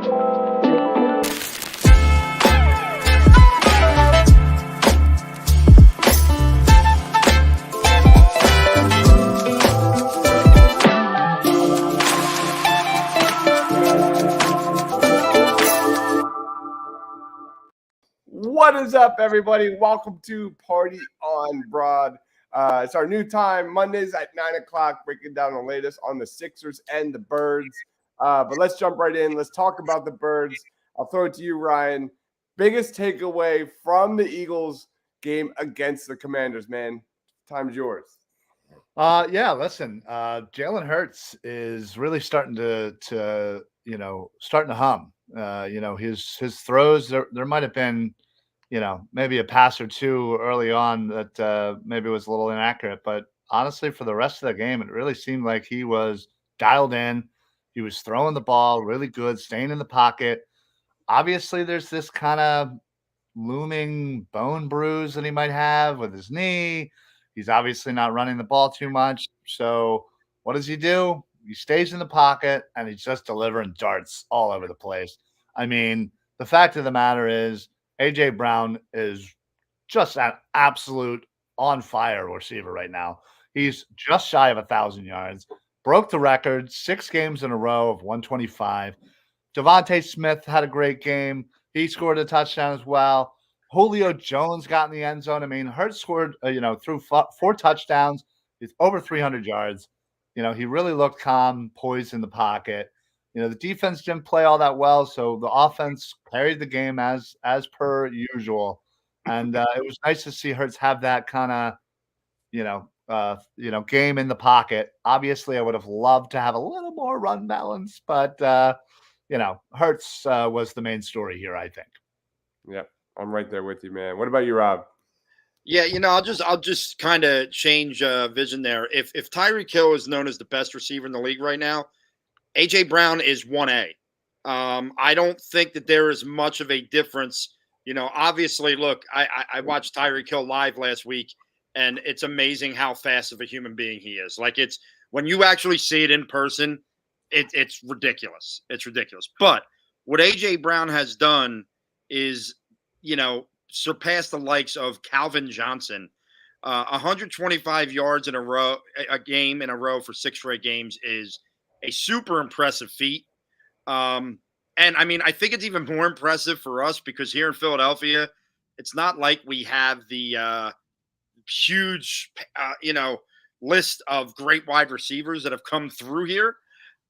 What is up, everybody? Welcome to Party on Broad. It's our new time, Mondays at 9 o'clock, breaking down the latest on the Sixers and the Birds. But let's jump right in. Let's talk about the Birds. I'll throw it to you, Ryan. Biggest takeaway from the Eagles game against the Commanders, man. Time's yours. Listen, Jalen Hurts is really starting to hum. His throws, there might have been, maybe a pass or two early on that maybe was a little inaccurate, but honestly, for the rest of the game, it really seemed like he was dialed in. He was throwing the ball really good, staying in the pocket. Obviously, there's this kind of looming bone bruise that he might have with his knee. He's obviously not running the ball too much. So what does he do? He stays in the pocket and he's just delivering darts all over the place. I mean, the fact of the matter is A.J. Brown is just an absolute on fire receiver right now. He's just shy of 1,000 yards, broke the record 6 games in a row of 125. Devontae Smith had a great game. He scored a touchdown as well. Julio Jones got in the end zone. I mean, Hurts scored, threw 4 touchdowns. He's over 300 yards. He really looked calm, poised in the pocket. The defense didn't play all that well, so the offense carried the game as per usual. And it was nice to see Hurts have that kind of, game in the pocket. Obviously, I would have loved to have a little more run balance, but Hurts was the main story here, I think. Yep, I'm right there with you, man. What about you, Rob? Yeah, I'll just kind of change vision there. If Tyreek Hill is known as the best receiver in the league right now, A.J. Brown is 1A. I don't think that there is much of a difference. Obviously, look, I watched Tyreek Hill live last week, and it's amazing how fast of a human being he is. Like, it's when you actually see it in person, it's ridiculous. It's ridiculous. But what A.J. Brown has done is, surpass the likes of Calvin Johnson. 125 yards in a game in a row for 6 straight games is a super impressive feat. And I mean, I think it's even more impressive for us because here in Philadelphia, it's not like we have the huge, list of great wide receivers that have come through here.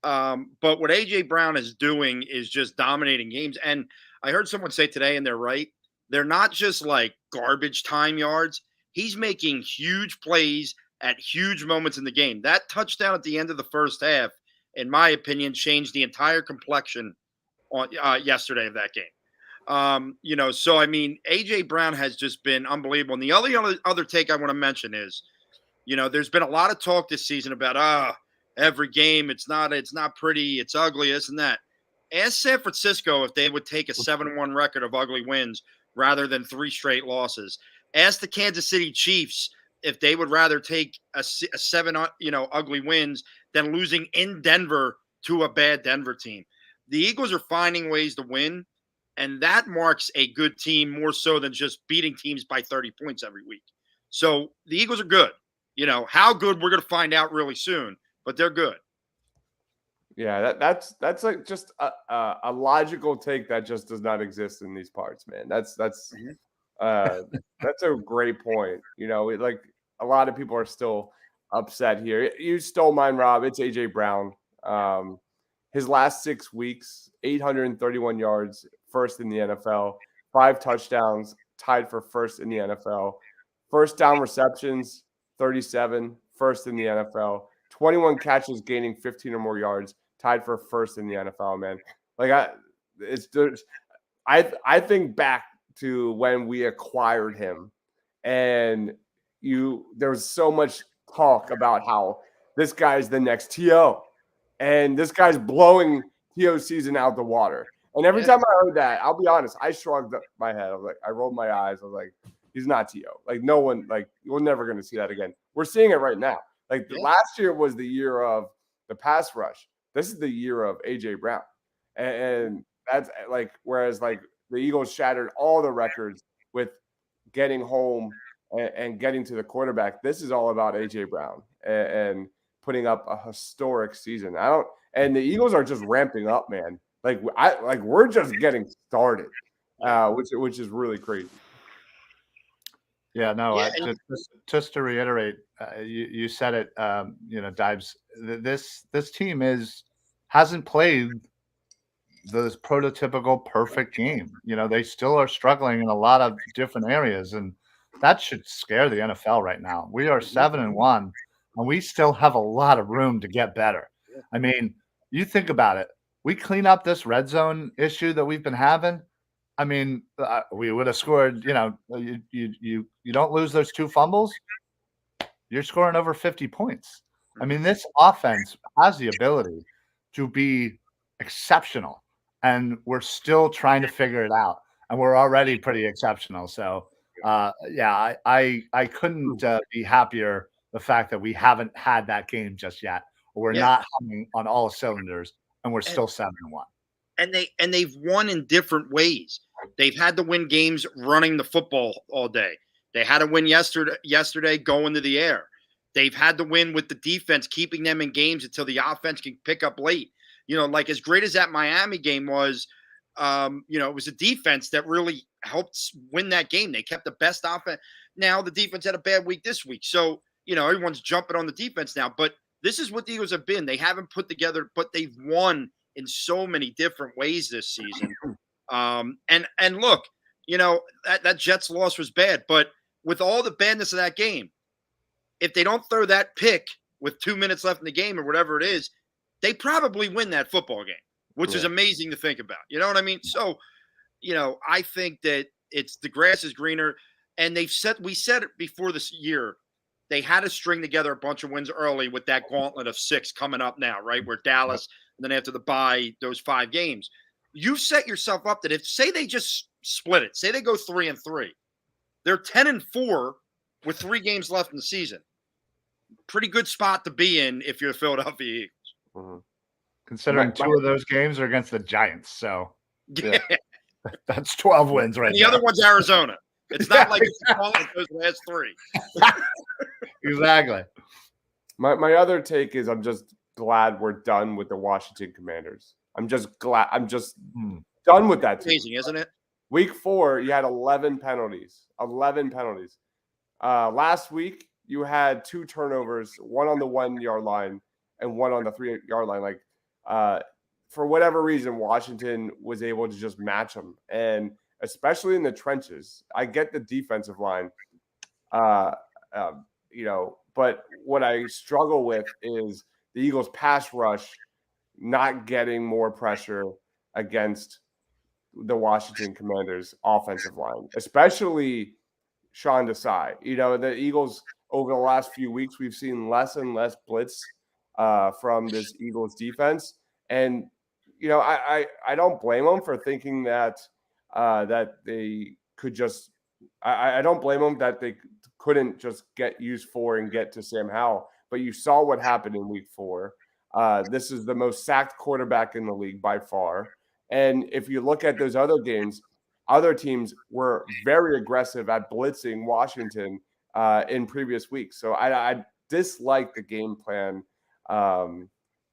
But what A.J. Brown is doing is just dominating games. And I heard someone say today, and they're right, they're not just like garbage time yards. He's making huge plays at huge moments in the game. That touchdown at the end of the first half, in my opinion, changed the entire complexion on yesterday of that game. So I mean, A.J. Brown has just been unbelievable. And the other take I want to mention is, there's been a lot of talk this season about every game it's not pretty, it's ugly, this and that. Ask San Francisco if they would take a 7-1 record of ugly wins rather than 3 straight losses. Ask the Kansas City Chiefs if they would rather take a 7 ugly wins than losing in Denver to a bad Denver team. The Eagles are finding ways to win, and that marks a good team more so than just beating teams by 30 points every week. So the Eagles are good. How good, we're going to find out really soon, but they're good. Yeah, that's like just a logical take that just does not exist in these parts, man. That's a great point. Like a lot of people are still upset here. You stole mine, Rob. It's A.J. Brown. His last 6 weeks, 831 yards, first in the NFL, 5 touchdowns, tied for first in the NFL. First down receptions, 37, first in the NFL. 21 catches, gaining 15 or more yards, tied for first in the NFL, man. Like I think back to when we acquired him, and there was so much talk about how this guy's the next T.O. and this guy's blowing T.O. season out the water. And every time I heard that, I'll be honest, I shrugged my head. I rolled my eyes. I was like, he's not T.O. Like, no one, like, we're never going to see that again. We're seeing it right now. Like, last year was the year of the pass rush. This is the year of A.J. Brown. And That's like whereas like the Eagles shattered all the records with getting home and getting to the quarterback. This is all about AJ Brown and putting up a historic season. And the Eagles are just ramping up, man. We're just getting started, which is really crazy. Yeah, no, Yeah, just to reiterate, you said it, Dibes. This team hasn't played the prototypical perfect game. They still are struggling in a lot of different areas, and that should scare the NFL right now. We are 7-1, and we still have a lot of room to get better. I mean, you think about it. We clean up this red zone issue that we've been having. I mean, we would have scored. You don't lose those 2 fumbles, you're scoring over 50 points. I mean, this offense has the ability to be exceptional, and we're still trying to figure it out. And we're already pretty exceptional. So, yeah, I couldn't be happier the fact that we haven't had that game just yet. We're not humming on all cylinders, and we're still 7-1. And they've won in different ways. They've had to win games running the football all day. They had to win yesterday going to the air. They've had to win with the defense, keeping them in games until the offense can pick up late. Like as great as that Miami game was, it was a defense that really helped win that game. They kept the best offense. Now the defense had a bad week this week. So, everyone's jumping on the defense now. But this is what the Eagles have been. They haven't put together, but they've won in so many different ways this season. And look, that Jets loss was bad, but with all the badness of that game, if they don't throw that pick with 2 minutes left in the game or whatever it is, they probably win that football game, which is amazing to think about. You know what I mean? So, I think that it's the grass is greener, and we said it before this year. They had to string together a bunch of wins early with that gauntlet of 6 coming up now, right? Where Dallas, and then after the bye, those 5 games. You set yourself up that say they just split it, say they go 3-3, they're 10-4 with 3 games left in the season. Pretty good spot to be in if you're the Philadelphia Eagles. Mm-hmm. Considering 2 of those games are against the Giants, so that's 12 wins right and the there. other one's Arizona. It's not like it's those last 3. Exactly. My other take is I'm just glad we're done with the Washington Commanders. I'm just glad. I'm just done with that team. Amazing, isn't it? Week 4, you had 11 penalties. 11 penalties. Last week, you had 2 turnovers, one on the 1-yard line and one on the 3-yard line. For whatever reason, Washington was able to just match them, and especially in the trenches. I get the defensive line, but what I struggle with is the Eagles' pass rush not getting more pressure against the Washington Commanders' offensive line, especially Sean Desai. The Eagles over the last few weeks, we've seen less and less blitz from this Eagles defense, and I don't blame them for thinking that they could just. I don't blame them that they couldn't just get used for and get to Sam Howell. But you saw what happened in week 4. This is the most sacked quarterback in the league by far. And if you look at those other games, other teams were very aggressive at blitzing Washington in previous weeks. So I dislike the game plan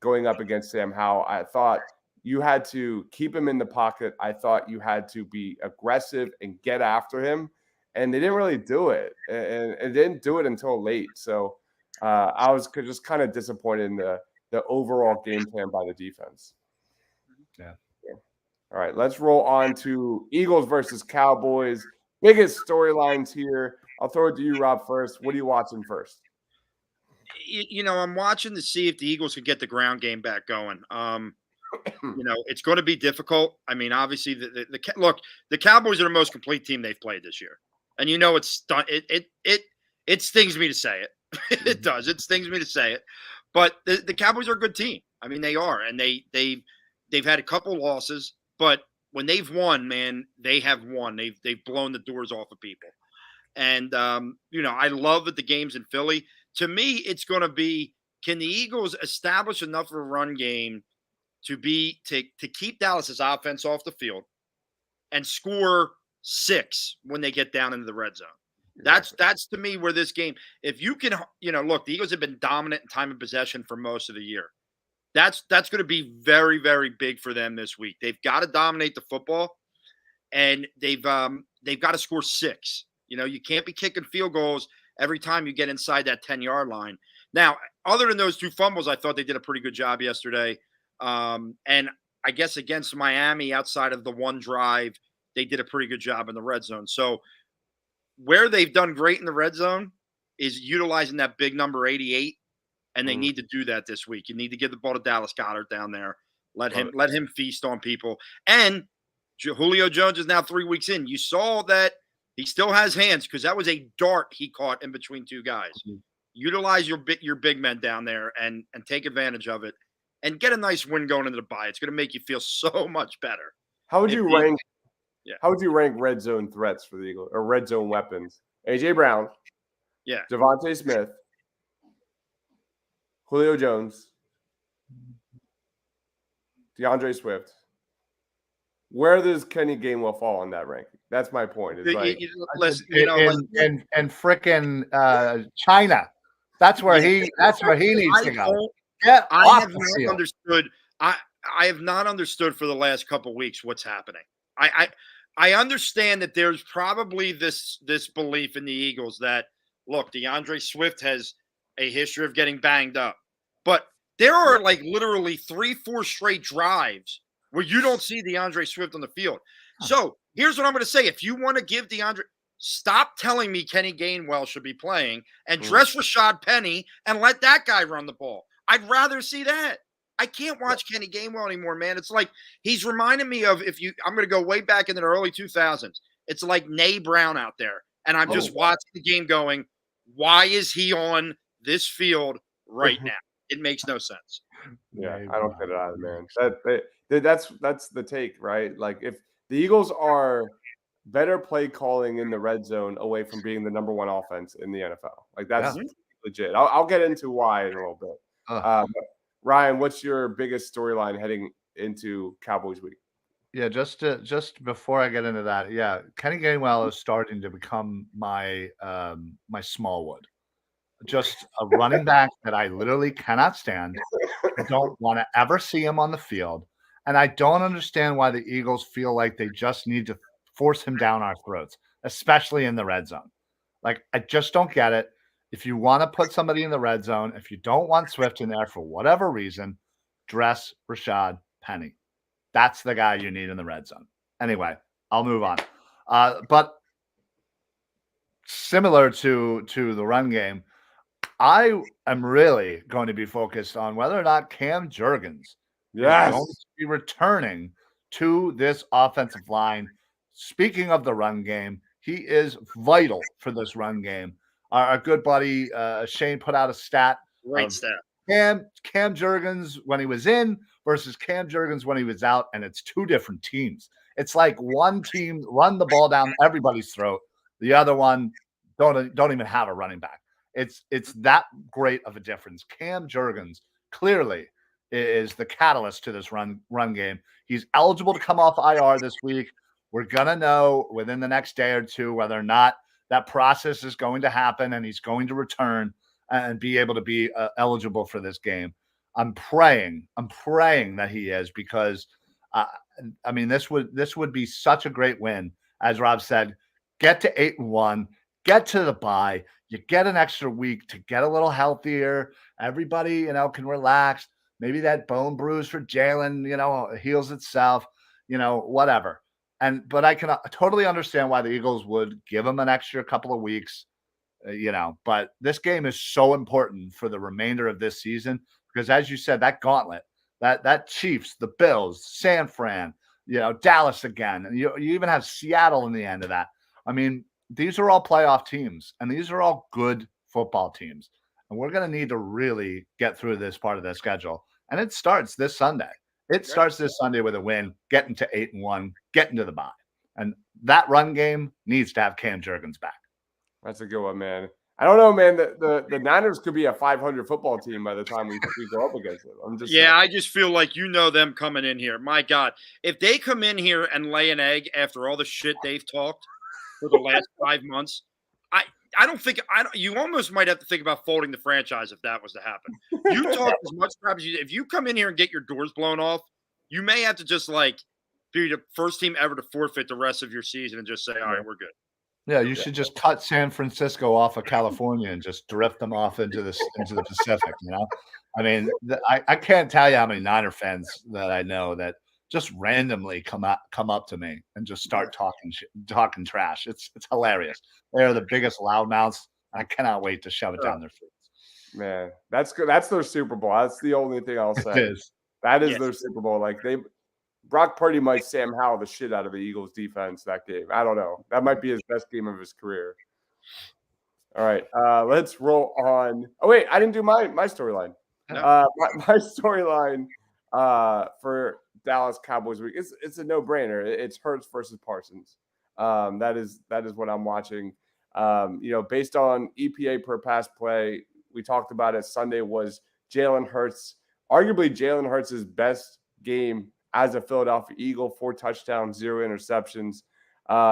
going up against Sam Howell. I thought you had to keep him in the pocket. I thought you had to be aggressive and get after him. And they didn't really do it. And didn't do it until late. So I was just kind of disappointed in the overall game plan by the defense. Yeah. All right, let's roll on to Eagles versus Cowboys. Biggest storylines here. I'll throw it to you, Rob, first. What are you watching first? I'm watching to see if the Eagles can get the ground game back going. It's going to be difficult. I mean, obviously, the Cowboys are the most complete team they've played this year, and it stings me to say it. It does. It stings me to say it, but the Cowboys are a good team. I mean, they are, and they've had a couple losses, but when they've won, man, they have won. They've blown the doors off of people, and I love that the game's in Philly. To me, it's going to be, can the Eagles establish enough of a run game, to keep Dallas's offense off the field and score 6 when they get down into the red zone. That's to me where this game, if you can, look, the Eagles have been dominant in time of possession for most of the year. That's going to be very, very big for them this week. They've got to dominate the football, and they've got to score 6. You can't be kicking field goals every time you get inside that 10-yard line. Now, other than those 2 fumbles, I thought they did a pretty good job yesterday. And I guess against Miami, outside of the one drive, they did a pretty good job in the red zone. So where they've done great in the red zone is utilizing that big number 88, and they need to do that this week. You need to give the ball to Dallas Goedert down there. Let him feast on people. And Julio Jones is now 3 weeks in. You saw that he still has hands because that was a dart he caught in between 2 guys. Utilize your big men down there and take advantage of it and get a nice win going into the bye. It's going to make you feel so much better. How would you rank? Yeah. How would you rank red zone threats for the Eagles or red zone weapons? AJ Brown, Devontae Smith, Julio Jones, DeAndre Swift. Where does Kenny Gainwell fall on that ranking? That's my point. It's and frickin' China. That's where he needs to go. I have not understood for the last couple of weeks what's happening. I understand that there's probably this belief in the Eagles that, look, DeAndre Swift has a history of getting banged up. But there are like literally 3-4 straight drives where you don't see DeAndre Swift on the field. So here's what I'm going to say. If you want to give DeAndre – stop telling me Kenny Gainwell should be playing and dress Rashad Penny and let that guy run the ball. I'd rather see that. I can't watch Kenny Gainwell anymore, man. It's like he's reminding me of I'm going to go way back into the early 2000s. It's like Nay Brown out there, and I'm just watching the game going, why is he on this field right now? It makes no sense. Yeah, I don't get it either, man. That's the take, right? Like if the Eagles are better play calling in the red zone away from being the number 1 offense in the NFL, like that's legit. I'll get into why in a little bit. Ryan, what's your biggest storyline heading into Cowboys week? Yeah, just before I get into that, Kenny Gainwell is starting to become my Smallwood. Just a running back that I literally cannot stand. I don't want to ever see him on the field. And I don't understand why the Eagles feel like they just need to force him down our throats, especially in the red zone. Like, I just don't get it. If you want to put somebody in the red zone, if you don't want Swift in there for whatever reason, dress Rashad Penny. That's the guy you need in the red zone. Anyway, I'll move on. But similar to the run game, I am really going to be focused on whether or not Cam Jurgens is going to be returning to this offensive line. Speaking of the run game, he is vital for this run game. Our good buddy Shane put out a stat. Great stat. Cam Jurgens when he was in versus Cam Jurgens when he was out, and it's 2 different teams. It's like one team run the ball down everybody's throat. The other one don't even have a running back. It's that great of a difference. Cam Jurgens clearly is the catalyst to this run game. He's eligible to come off IR this week. We're gonna know within the next day or 2 whether or not that process is going to happen and he's going to return and be able to be eligible for this game. I'm praying that he is, because I mean, this would be such a great win. As Rob said, get to 8-1, get to the bye. You get an extra week to get a little healthier. Everybody, can relax. Maybe that bone bruise for Jalen, heals itself, whatever. But I can totally understand why the Eagles would give him an extra couple of weeks, but this game is so important for the remainder of this season, because as you said, that gauntlet, that Chiefs, the Bills, San Fran, Dallas again, and you even have Seattle in the end of that. I mean, these are all playoff teams, and these are all good football teams. And we're going to need to really get through this part of the schedule. And it starts this Sunday. It starts this Sunday with a win, getting to 8-1, getting to the bye. And that run game needs to have Cam Jurgens back. That's a good one, man. I don't know, man. The Niners could be a 500 football team by the time we go up against them. I'm just Yeah, saying. I just feel like them coming in here. My God, if they come in here and lay an egg after all the shit they've talked for the last 5 months, I I don't think I don't, you almost might have to think about folding the franchise if that was to happen. You talk as much crap as you. If you come in here and get your doors blown off, you may have to just like be the first team ever to forfeit the rest of your season and just say, all right, we're good. Yeah, you should just cut San Francisco off of California and just drift them off into the Pacific, you know? I mean, I can't tell you how many Niner fans that I know that just randomly come up to me and just start talking trash. It's hilarious. They're the biggest loudmouths. I cannot wait to shove it down their throats. Man, that's good. That's their Super Bowl. That's the only thing I'll say. It is. That is Yes. their Super Bowl. Like Brock Purdy might Sam Howell the shit out of the Eagles defense that game. I don't know. That might be his best game of his career. All right, let's roll on. Oh wait, I didn't do my storyline. No. My storyline for Dallas Cowboys week. It's a no brainer. It's Hurts versus Parsons. That is what I'm watching. Based on EPA per pass play, we talked about it. Sunday was Jalen Hurts, arguably Jalen Hurts' best game as a Philadelphia Eagle, 4 touchdowns, 0 interceptions.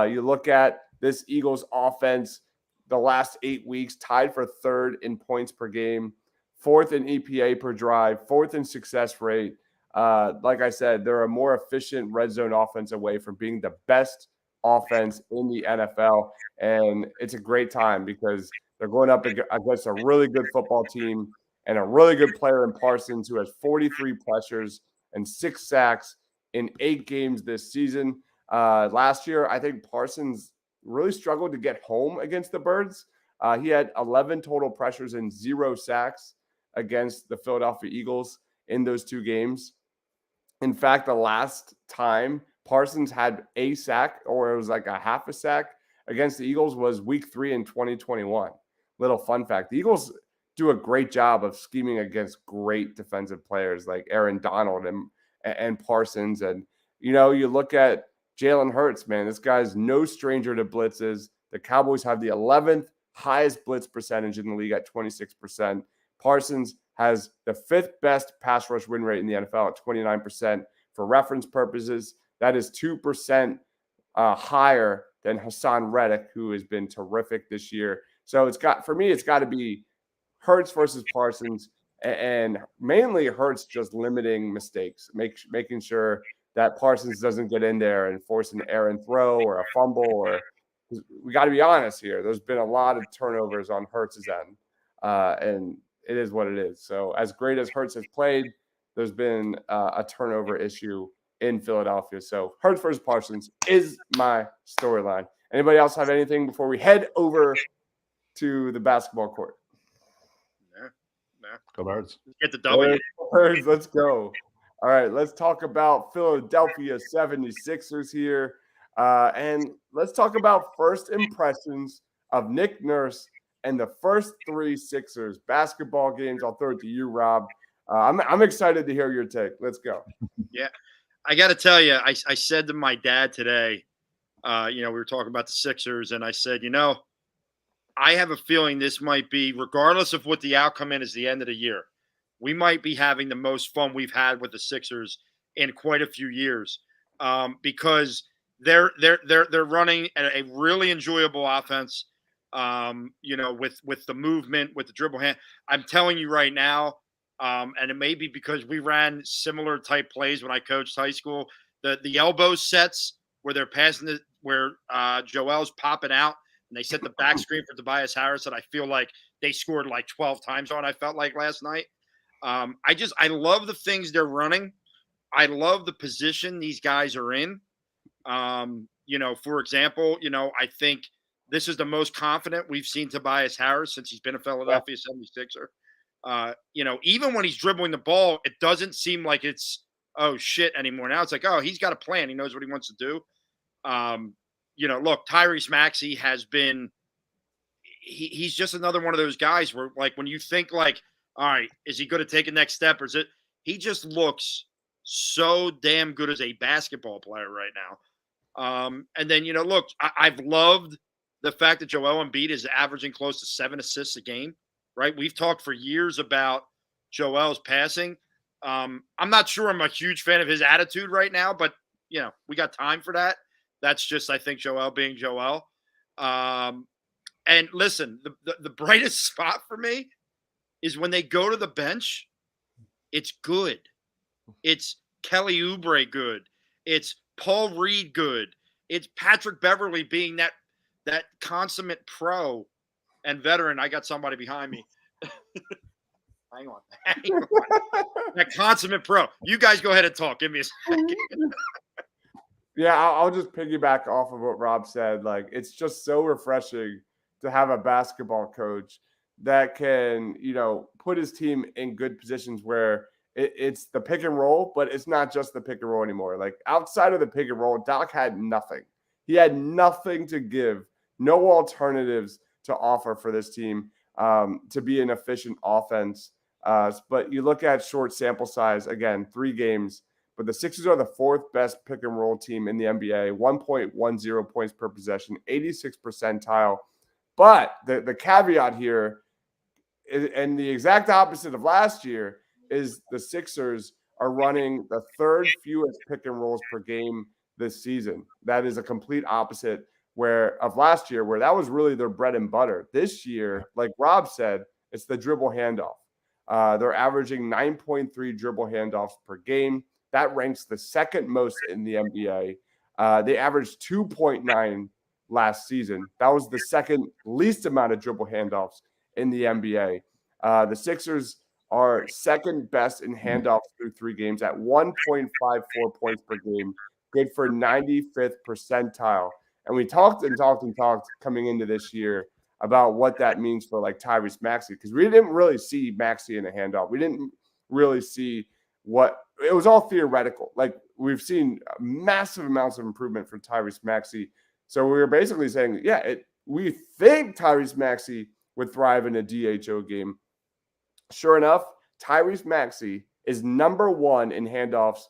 You look at this Eagles offense, the last 8 weeks, tied for 3rd in points per game, 4th in EPA per drive, 4th in success rate. Like I said, they're a more efficient red zone offense away from being the best offense in the NFL. And it's a great time because they're going up against a really good football team and a really good player in Parsons who has 43 pressures and 6 sacks in 8 games this season. Last year, I think Parsons really struggled to get home against the Birds. He had 11 total pressures and 0 sacks against the Philadelphia Eagles in those 2 games. In fact, the last time Parsons had a sack, or it was like a half a sack against the Eagles, was week 3 in 2021. Little fun fact. The Eagles do a great job of scheming against great defensive players like Aaron Donald and Parsons. And, you look at Jalen Hurts, man, this guy's no stranger to blitzes. The Cowboys have the 11th highest blitz percentage in the league at 26%. Parsons has the 5th best pass rush win rate in the NFL at 29%. For reference purposes, that is 2% higher than Hassan Reddick, who has been terrific this year. So it's got to be Hurts versus Parsons, and mainly Hurts just limiting mistakes, making sure that Parsons doesn't get in there and force an errant throw or a fumble. Or we got to be honest here. There's been a lot of turnovers on Hurts' end, and it is what it is. So as great as Hurts has played, there's been a turnover issue in Philadelphia. So Hurts versus Parsons is my storyline. Anybody else have anything before we head over to the basketball court? No. Go Birds. Get the W. Birds, let's go. All right, let's talk about Philadelphia 76ers here. And let's talk about first impressions of Nick Nurse and the first 3 Sixers basketball games. I'll throw it to you, Rob. I'm excited to hear your take. Let's go. Yeah. I got to tell you, I said to my dad today, we were talking about the Sixers, and I said, I have a feeling this might be, regardless of what the outcome is the end of the year, we might be having the most fun we've had with the Sixers in quite a few years, because they're running a really enjoyable offense. With the movement, with the dribble hand. I'm telling you right now, and it may be because we ran similar type plays when I coached high school. The elbow sets where they're passing where Joel's popping out and they set the back screen for Tobias Harris that I feel like they scored like 12 times on. I felt like last night. I love the things they're running. I love the position these guys are in. For example, I think this is the most confident we've seen Tobias Harris since he's been a Philadelphia 76er. Even when he's dribbling the ball, it doesn't seem like it's, oh, shit anymore. Now it's like, oh, he's got a plan. He knows what he wants to do. Look, Tyrese Maxey has been he's just another one of those guys where, like, when you think, like, all right, is he going to take a next step? Or is it – he just looks so damn good as a basketball player right now. And then, look, I've loved the fact that Joel Embiid is averaging close to 7 assists a game, right? We've talked for years about Joel's passing. I'm not sure I'm a huge fan of his attitude right now, but we got time for that. That's just, I think, Joel being Joel. And listen, the brightest spot for me is when they go to the bench. It's good. It's Kelly Oubre good. It's Paul Reed good. It's Patrick Beverly being that consummate pro and veteran. I got somebody behind me. Hang on. That consummate pro. You guys go ahead and talk. Give me a second. Yeah, I'll just piggyback off of what Rob said. Like, it's just so refreshing to have a basketball coach that can, put his team in good positions where it's the pick and roll, but it's not just the pick and roll anymore. Like, outside of the pick and roll, Doc had nothing. He had nothing to give, no alternatives to offer for this team to be an efficient offense. But you look at short sample size, again, 3 games, but the Sixers are the 4th best pick and roll team in the NBA, 1.10 points per possession, 86th percentile. But the caveat here, and the exact opposite of last year, is the Sixers are running the 3rd fewest pick and rolls per game this season. That is a complete opposite of last year, where that was really their bread and butter. This year, like Rob said, it's the dribble handoff. They're averaging 9.3 dribble handoffs per game. That ranks the 2nd most in the NBA. They averaged 2.9 last season. That was the 2nd least amount of dribble handoffs in the NBA. The Sixers are 2nd best in handoffs through 3 games at 1.54 points per game, good for 95th percentile. And we talked coming into this year about what that means for like Tyrese Maxey, because we didn't really see Maxey in a handoff. We didn't really see it was all theoretical. Like, we've seen massive amounts of improvement from Tyrese Maxey. So we were basically saying, we think Tyrese Maxey would thrive in a DHO game. Sure enough, Tyrese Maxey is number 1 in handoffs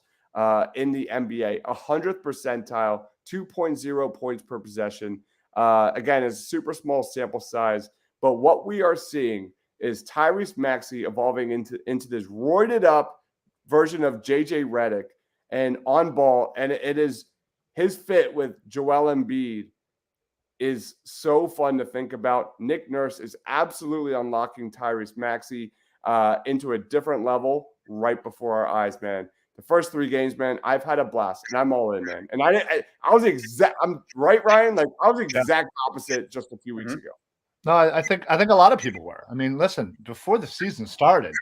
in the NBA, 100th percentile, 2.0 points per possession. Again, it's a super small sample size, but what we are seeing is Tyrese Maxey evolving into this roided up version of JJ Redick and on ball, and it is his fit with Joel Embiid is so fun to think about. Nick Nurse is absolutely unlocking Tyrese Maxey into a different level right before our eyes, man. The first 3 games, man, I've had a blast, and I'm all in, man. And I'm right, Ryan. Like, I was the exact opposite just a few weeks ago. No, I think a lot of people were. I mean, listen, before the season started,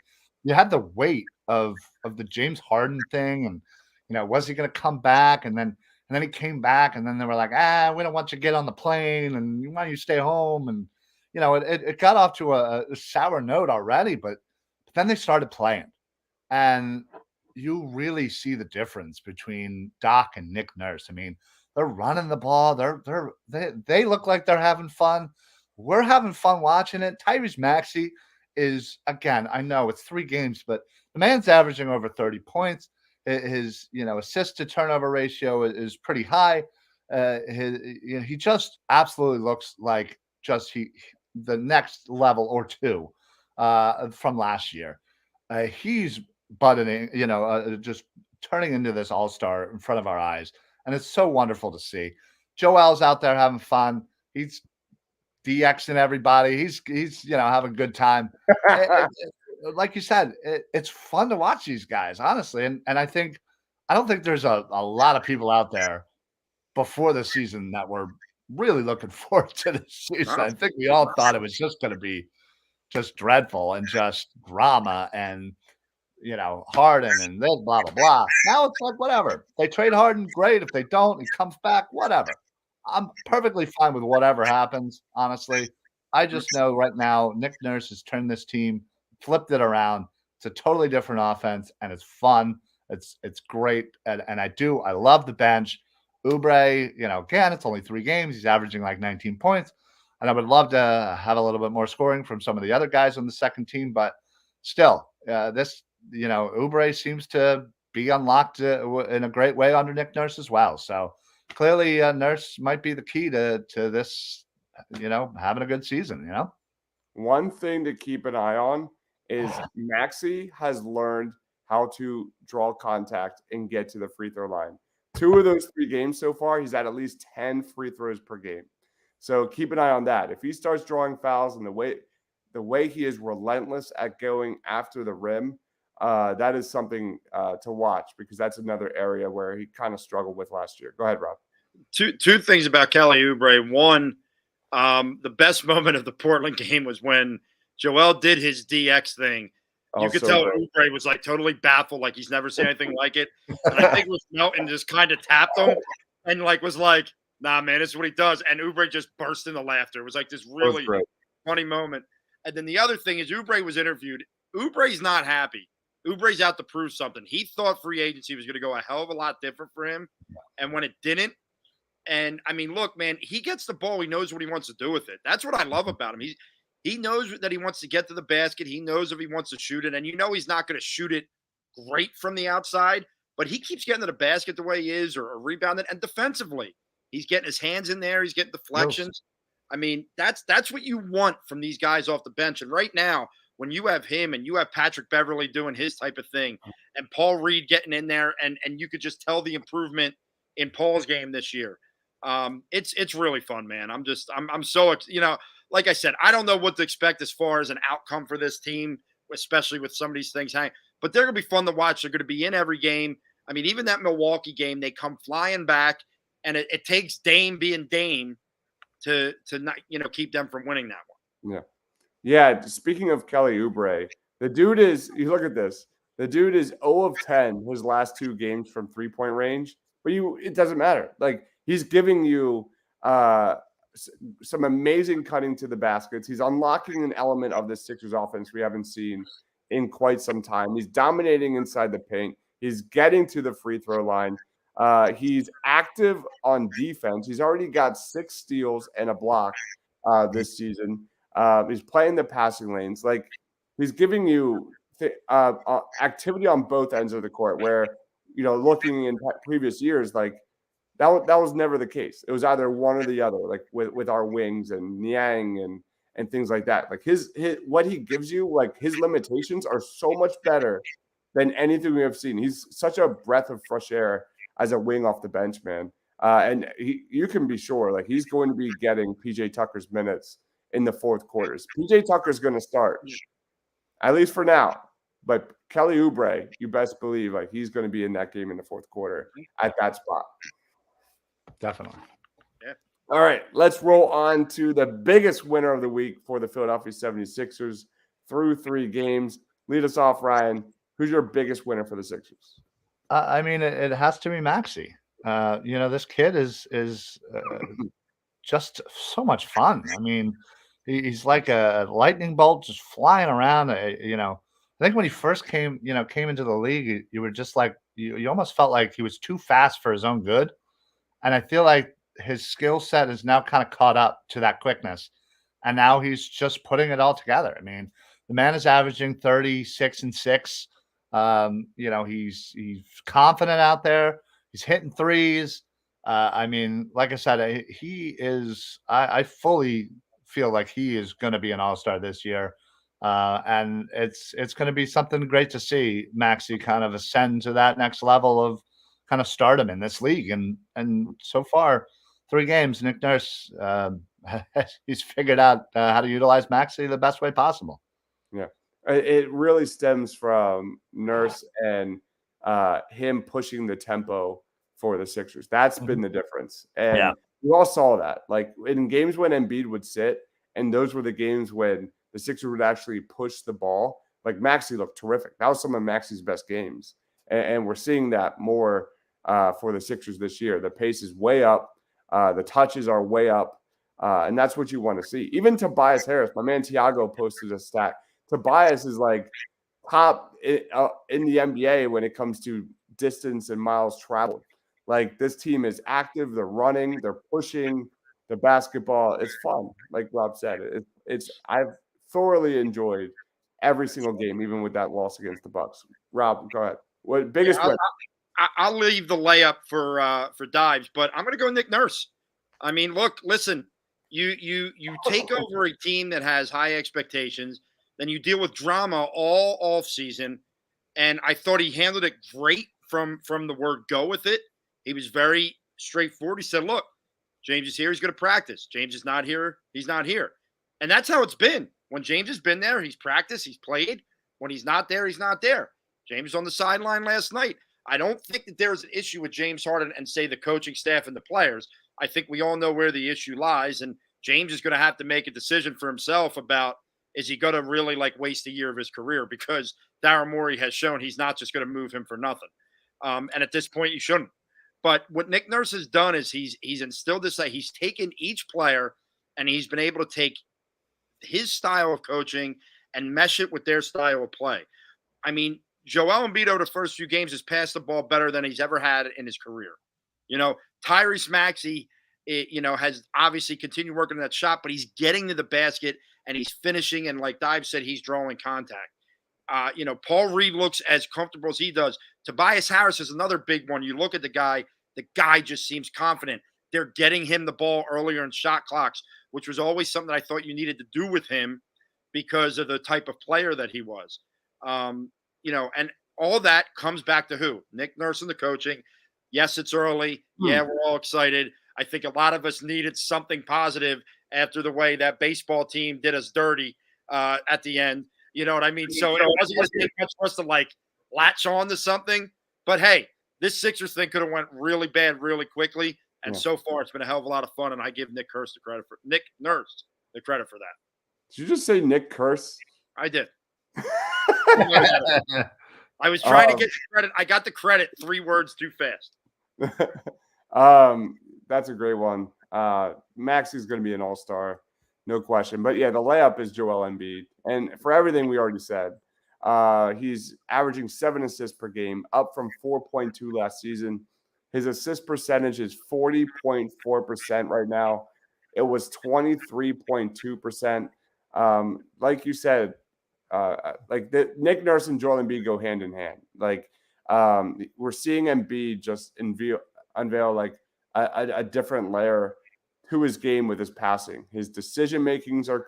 you had the weight of the James Harden thing, and was he going to come back? And then he came back, and then they were like, we don't want you to get on the plane, and we want you to stay home, and it got off to a sour note already, but then they started playing, and you really see the difference between Doc and Nick Nurse. I mean, they're running the ball. They look like they're having fun. We're having fun watching it. Tyrese Maxey is, again, I know it's 3 games, but the man's averaging over 30 points. His assist to turnover ratio is pretty high. He just absolutely looks like the next level or 2 from last year. He's buttoning, just turning into this all-star in front of our eyes. And it's so wonderful to see. Joel's out there having fun. He's DXing everybody. He's having a good time. Like you said, it's fun to watch these guys, honestly. And I don't think there's a lot of people out there before the season that were really looking forward to the season. I think we all thought it was just going to be just dreadful and just drama and Harden and this blah blah blah. Now it's like whatever. They trade Harden, great. If they don't, he comes back, whatever. I'm perfectly fine with whatever happens, honestly. I just know right now Nick Nurse has turned this team, flipped it around. It's a totally different offense, and it's fun. It's great, and I love the bench. Oubre, again, it's only 3 games. He's averaging like 19 points, and I would love to have a little bit more scoring from some of the other guys on the second team, but still, Oubre seems to be unlocked in a great way under Nick Nurse as well. So clearly, Nurse might be the key to this having a good season. One thing to keep an eye on is Maxey has learned how to draw contact and get to the free throw line. 2 of those 3 games so far, he's at least 10 free throws per game. So keep an eye on that. If he starts drawing fouls and the way he is relentless at going after the rim, that is something to watch, because that's another area where he kind of struggled with last year. Go ahead, Rob. Two things about Kelly Oubre. One, the best moment of the Portland game was when Joel did his DX thing. You could tell Oubre was like totally baffled, like he's never seen anything like it. And I think it was Melton just kind of tapped him and was like, "Nah, man, this is what he does." And Oubre just burst into laughter. It was like this really funny moment. And then the other thing is Oubre was interviewed. Oubre's not happy. Oubre's out to prove something. He thought free agency was going to go a hell of a lot different for him, and when it didn't. And I mean, look, man, he gets the ball. He knows what he wants to do with it. That's what I love about him. He knows that he wants to get to the basket. He knows if he wants to shoot it. And he's not going to shoot it great from the outside, but he keeps getting to the basket the way he is, or rebounding. And defensively, he's getting his hands in there. He's getting deflections. I mean, that's what you want from these guys off the bench. And right now, when you have him and you have Patrick Beverly doing his type of thing, and Paul Reed getting in there, and you could just tell the improvement in Paul's game this year. It's really fun, man. I'm so, like I said, I don't know what to expect as far as an outcome for this team, especially with some of these things hanging, but they're going to be fun to watch. They're going to be in every game. I mean, even that Milwaukee game, they come flying back, and it takes Dame being Dame to not, keep them from winning that one. Yeah. Yeah. Speaking of Kelly Oubre, the dude is, you look at this, the dude is 0 of 10 his last 2 games from 3-point range, but it doesn't matter. Like, he's giving you some amazing cutting to the baskets. He's unlocking an element of the Sixers offense we haven't seen in quite some time. He's dominating inside the paint. He's getting to the free throw line. He's active on defense. He's already got 6 steals and a block this season. He's playing the passing lanes. Like, he's giving you activity on both ends of the court, where, looking in previous years, like, that was never the case. It was either one or the other, like with our wings and Niang and things like that. Like, his what he gives you, like, his limitations are so much better than anything we have seen. He's such a breath of fresh air as a wing off the bench, man. And you can be sure, like, he's going to be getting PJ Tucker's minutes in the fourth quarters. PJ Tucker's going to start, at least for now. But Kelly Oubre, you best believe, like, he's going to be in that game in the fourth quarter at that spot. Definitely. Yeah. All right, let's roll on to the biggest winner of the week for the Philadelphia 76ers through 3 games. Lead us off, Ryan. Who's your biggest winner for the Sixers? I mean, it has to be Maxey. This kid is just so much fun. I mean, he's like a lightning bolt just flying around. I think when he first came into the league, you were just like, you almost felt like he was too fast for his own good. And I feel like his skill set is now kind of caught up to that quickness. And now he's just putting it all together. I mean, the man is averaging 36 and 6. He's confident out there. He's hitting threes. I mean, like I said, he is. I fully feel like he is going to be an all-star this year, and it's going to be something great to see Maxey kind of ascend to that next level of kind of stardom in this league. And so far, 3 games, Nick Nurse he's figured out how to utilize Maxey the best way possible. Yeah, it really stems from Nurse and him pushing the tempo for the Sixers. That's been the difference. And we all saw that. Like, in games when Embiid would sit, and those were the games when the Sixers would actually push the ball, like, Maxey looked terrific. That was some of Maxey's best games. And we're seeing that more for the Sixers this year. The pace is way up. The touches are way up. And that's what you want to see. Even Tobias Harris, my man Tiago posted a stat. Tobias is like top in the NBA when it comes to distance and miles traveled. Like, this team is active. They're running. They're pushing the basketball. It's fun. Like Rob said, I've thoroughly enjoyed every single game, even with that loss against the Bucks. Rob, go ahead. What biggest win? I'll leave the layup for Dives, but I'm going to go Nick Nurse. I mean, listen, You take over a team that has high expectations, then you deal with drama all off season, and I thought he handled it great from the word go with it. He was very straightforward. He said, "Look, James is here. He's going to practice. James is not here. He's not here." And that's how it's been. When James has been there, he's practiced, he's played. When he's not there, he's not there. James on the sideline last night. I don't think that there's an issue with James Harden and say the coaching staff and the players. I think we all know where the issue lies, and James is going to have to make a decision for himself about is he going to really like waste a year of his career, because Daryl Morey has shown he's not just going to move him for nothing. And at this point, you shouldn't. But what Nick Nurse has done is he's instilled this. He's taken each player and he's been able to take his style of coaching and mesh it with their style of play. I mean, Joel Embiid over the first few games has passed the ball better than he's ever had in his career. Tyrese Maxey, has obviously continued working on that shot, but he's getting to the basket and he's finishing. And like Dive said, he's drawing contact. Paul Reed looks as comfortable as he does. Tobias Harris is another big one. You look at the guy just seems confident. They're getting him the ball earlier in shot clocks, which was always something I thought you needed to do with him because of the type of player that he was. And all that comes back to who? Nick Nurse and the coaching. Yes, it's early. Yeah, we're all excited. I think a lot of us needed something positive after the way that baseball team did us dirty at the end. You know what I mean? So it wasn't going to take much for us to like latch on to something. But hey, this Sixers thing could have went really bad really quickly. And so far, it's been a hell of a lot of fun. And I give Nick Nurse the credit for that. Did you just say Nick Curse? I did. I was trying to get the credit. I got the credit 3 words too fast. That's a great one. Maxey's going to be an all-star, no question. But yeah, the layup is Joel Embiid. And for everything we already said, he's averaging 7 assists per game, up from 4.2 last season. His assist percentage is 40.4% right now. It was 23.2%. Like you said, Nick Nurse and Joel Embiid go hand in hand. We're seeing Embiid just unveil like a different layer to his game with his passing. His decision makings are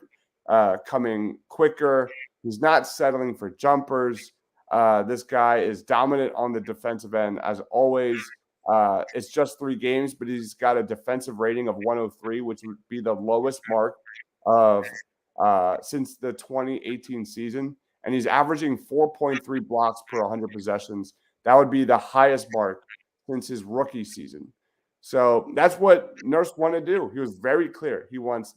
coming quicker. He's not settling for jumpers. This guy is dominant on the defensive end as always. It's just 3 games, but he's got a defensive rating of 103, which would be the lowest mark of since the 2018 season. And he's averaging 4.3 blocks per 100 possessions. That would be the highest mark since his rookie season. So that's what Nurse wanted to do. He was very clear. He wants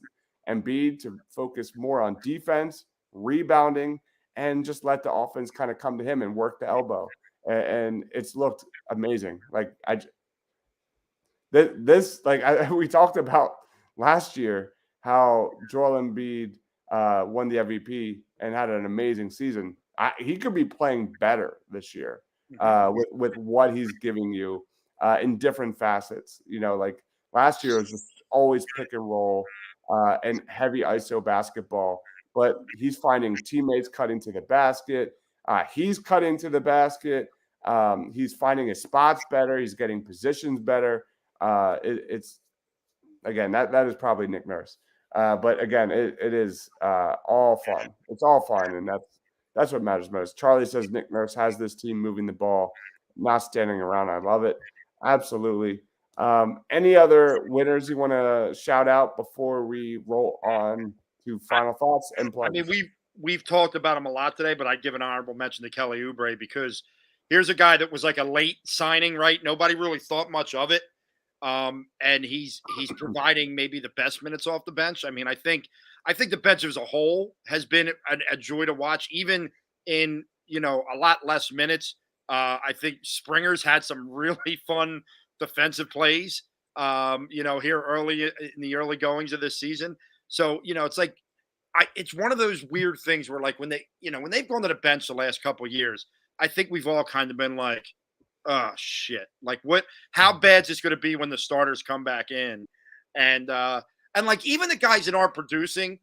Embiid to focus more on defense, rebounding, and just let the offense kind of come to him and work the elbow. And it's looked amazing. We talked about last year how Joel Embiid won the MVP and had an amazing season. He could be playing better this year with what he's giving you in different facets. Like last year it was just always pick and roll and heavy ISO basketball. But he's finding teammates cutting to the basket. He's cutting to the basket. He's finding his spots better. He's getting positions better. It's again that is probably Nick Nurse. But again, it is all fun. It's all fun, and that's what matters most. Charlie says Nick Nurse has this team moving the ball, not standing around. I love it. Absolutely. Any other winners you want to shout out before we roll on to final thoughts and plugs? I mean, we've talked about him a lot today, but I'd give an honorable mention to Kelly Oubre because here's a guy that was like a late signing, right? Nobody really thought much of it. And he's providing maybe the best minutes off the bench. I mean, I think the bench as a whole has been a joy to watch, even in, a lot less minutes. I think Springer's had some really fun defensive plays, here early in the early goings of this season. So, it's like, it's one of those weird things where like when they've gone to the bench the last couple of years, I think we've all kind of been like, oh shit. Like how bad is this going to be when the starters come back in? And like, even the guys that aren't producing,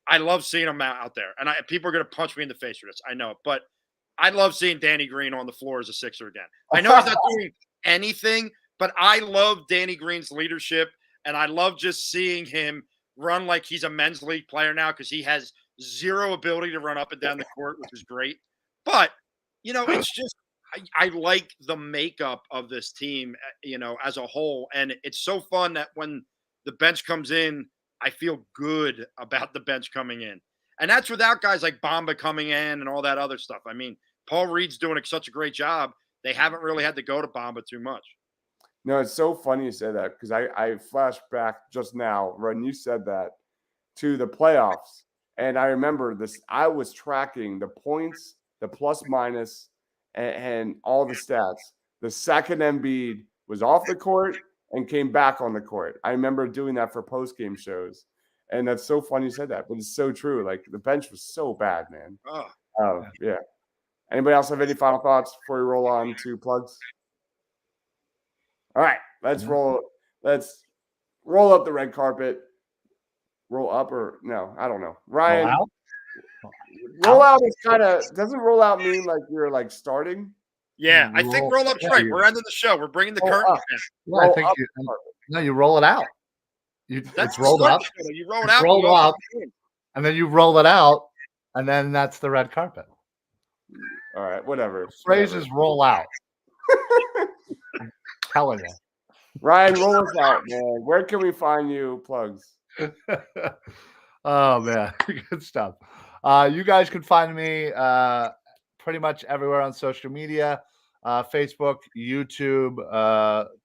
I love seeing them out there. And people are going to punch me in the face for this. I know, but I love seeing Danny Green on the floor as a Sixer again. I know he's not doing anything, but I love Danny Green's leadership. And I love just seeing him run like he's a men's league player now because he has zero ability to run up and down the court, which is great. But, it's just, I like the makeup of this team, as a whole. And it's so fun that when the bench comes in, I feel good about the bench coming in. And that's without guys like Bamba coming in and all that other stuff. I mean, Paul Reed's doing such a great job. They haven't really had to go to Bamba too much. No, it's so funny you said that because I flashed back just now when you said that to the playoffs. And I remember this, I was tracking the points, the plus minus, and all the stats. The second Embiid was off the court and came back on the court. I remember doing that for post-game shows. And that's so funny you said that, but it's so true. Like the bench was so bad, man. Oh, Yeah. Anybody else have any final thoughts before we roll on to plugs? All right, let's roll up the red carpet. Roll up or no, I don't know. Ryan, roll out is kind of, doesn't roll out mean like you're like starting? Yeah, I think roll up's right. We're ending the show. We're bringing the curtain down. Yeah, I think you roll it out. It's rolled up. You roll it out. Roll up, and then you roll it out, and then that's the red carpet. All right, whatever. Phrases roll out. I'm telling you. Ryan, roll us out, man. Where can we find you? Plugs. Oh man, good stuff. You guys can find me pretty much everywhere on social media, Facebook, YouTube,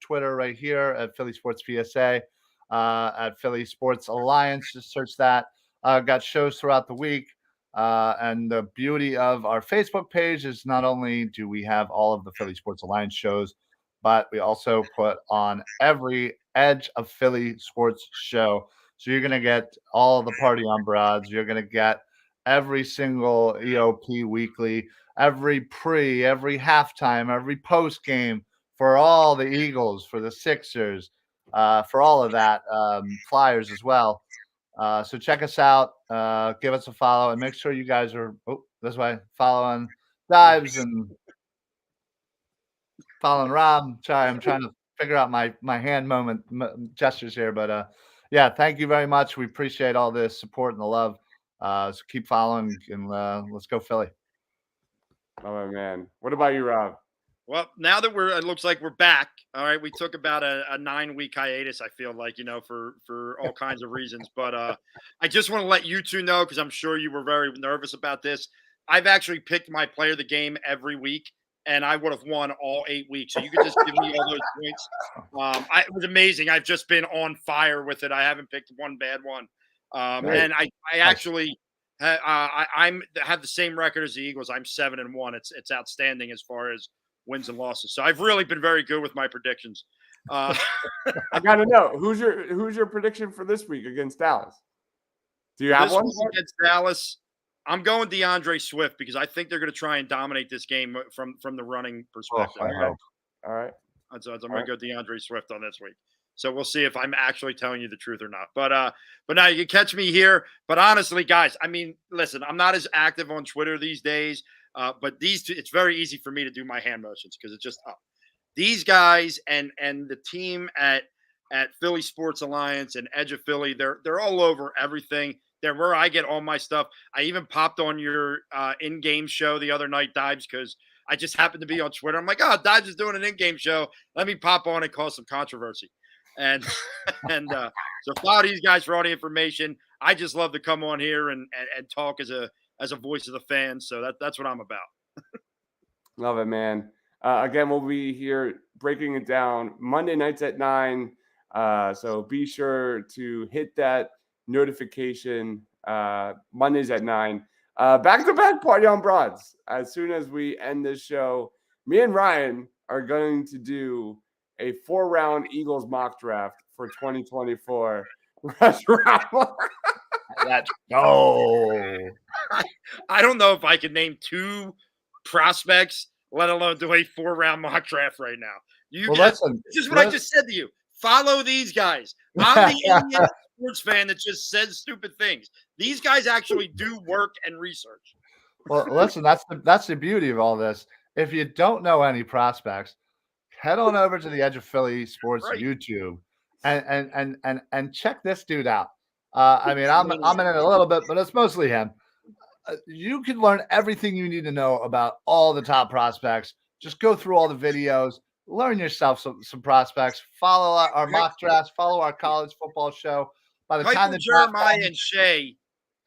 Twitter, right here at Philly Sports PSA, at Philly Sports Alliance. Just search that. Got shows throughout the week. And the beauty of our Facebook page is not only do we have all of the Philly Sports Alliance shows, but we also put on every Edge of Philly Sports show. So you're going to get all the Party on Broads. You're going to get every single EOP weekly, every every halftime, every post game for all the Eagles, for the Sixers, for all of that, Flyers as well. So check us out, give us a follow, and make sure you guys are this way following Dives and following Rob. Sorry, I'm trying to figure out my hand gestures here, but yeah, thank you very much. We appreciate all the support and the love. So keep following, and let's go Philly. Oh man, what about you, Rob? Well, now that it looks like we're back. All right, we took about a 9-week hiatus. I feel like, for all kinds of reasons. But I just want to let you two know, because I'm sure you were very nervous about this. I've actually picked my player of the game every week, and I would have won all 8 weeks. So you could just give me all those points. It was amazing. I've just been on fire with it. I haven't picked one bad one. And I actually I have the same record as the Eagles. I'm 7-1. It's outstanding as far as wins and losses. So I've really been very good with my predictions. I got to know who's your prediction for this week against Dallas? Do you have one against Dallas? I'm going DeAndre Swift because I think they're going to try and dominate this game from the running perspective. All right. So I'm going to go DeAndre Swift on this week. So we'll see if I'm actually telling you the truth or not. But now you can catch me here. But honestly, guys, I mean, listen, I'm not as active on Twitter these days. But it's very easy for me to do my hand motions because it's just up. These guys and the team at Philly Sports Alliance and Edge of Philly, they're all over everything. They're where I get all my stuff. I even popped on your in-game show the other night, Dibes, because I just happened to be on Twitter. I'm like, oh, Dibes is doing an in-game show. Let me pop on and cause some controversy. And so follow these guys for all the information. I just love to come on here and talk as a voice of the fans. So that's what I'm about. Love it, man. Again, we'll be here breaking it down Monday nights at 9. So be sure to hit that notification Mondays at 9. Back-to-back Party on Broads. As soon as we end this show, me and Ryan are going to do a 4-round Eagles mock draft for 2024. Let's go. I don't know if I can name 2 prospects, let alone do a 4-round mock draft right now. This is what I just said to you. Follow these guys. I'm the Indian sports fan that just says stupid things. These guys actually do work and research. Well, listen, that's the beauty of all this. If you don't know any prospects, head on over to the Edge of Philly Sports YouTube and check this dude out. I mean, I'm in it a little bit, but it's mostly him. You can learn everything you need to know about all the top prospects. Just go through all the videos, learn yourself some prospects, follow our mock drafts, follow our college football show. By the time Kuiper, the draft Jeremiah, comes, and Shea.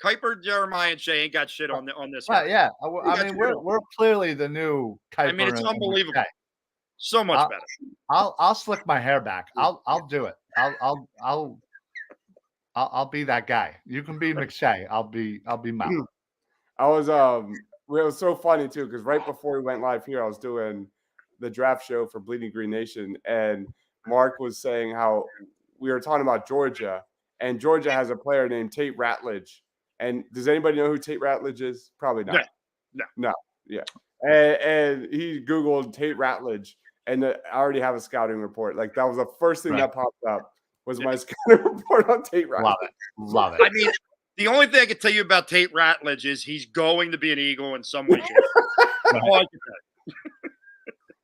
Kuiper, Jeremiah, and Shea ain't got shit on this right? guy. Yeah, He I got mean, shit on. we're clearly the new Kuiper. I mean, it's and unbelievable. McKay. So much better. I'll slick my hair back. I'll do it. I'll be that guy. You can be McShay. I'll be Mel. I was it was so funny too because right before we went live here, I was doing the draft show for Bleeding Green Nation, and Mark was saying how we were talking about Georgia, and Georgia has a player named Tate Ratledge. And does anybody know who Tate Ratledge is? Probably not. No. Yeah. And he Googled Tate Ratledge, and I already have a scouting report. Like that was the first thing that popped up was my scouting report on Tate Ratledge. Love it. I mean, the only thing I can tell you about Tate Ratledge is he's going to be an Eagle in some way. All I can tell you.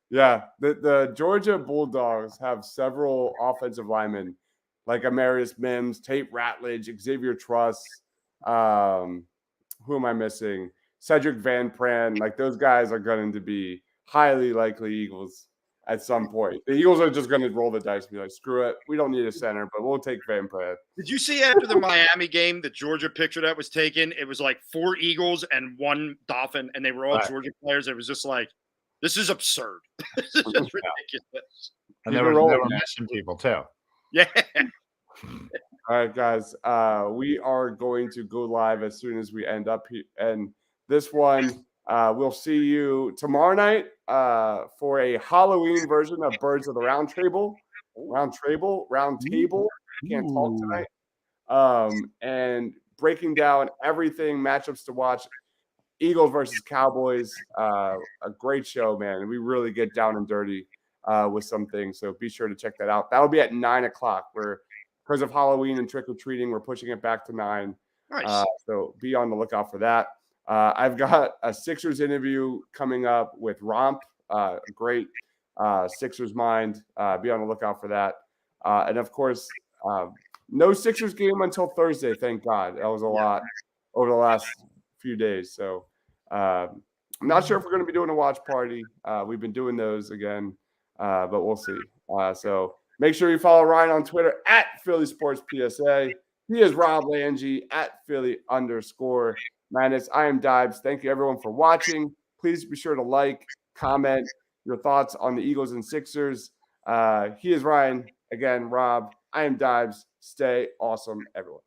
Yeah, the Georgia Bulldogs have several offensive linemen like Amarius Mims, Tate Ratledge, Xavier Truss. Who am I missing? Cedric Van Pran. Like those guys are going to be highly likely Eagles at some point. The Eagles are just going to roll the dice and be like, screw it. We don't need a center, but we'll take Van Pran. Did you see after the Miami game, the Georgia picture that was taken? It was like 4 Eagles and 1 Dolphin, and they were all Georgia players. It was just like, this is absurd. This is just ridiculous. And they were missing people too. Yeah. All right, guys. We are going to go live as soon as we end up here. And this one, we'll see you tomorrow night for a Halloween version of Birds of the Round Table. Can't talk tonight. And breaking down everything, matchups to watch. Eagles versus Cowboys. A great show, man. We really get down and dirty with some things. So be sure to check that out. That'll be at 9:00. Because of Halloween and trick-or-treating, we're pushing it back to 9. Nice. So be on the lookout for that. I've got a Sixers interview coming up with Romp, a great Sixers mind. Be on the lookout for that. And, of course, no Sixers game until Thursday, thank God. That was a lot over the last few days. So I'm not sure if we're going to be doing a watch party. We've been doing those again, but we'll see. So make sure you follow Ryan on Twitter at Philly Sports PSA. He is Rob Langy at Philly_Madness. I am Dibes. Thank you, everyone, for watching. Please be sure to like, comment your thoughts on the Eagles and Sixers. He is Ryan. Again, Rob. I am Dibes. Stay awesome, everyone.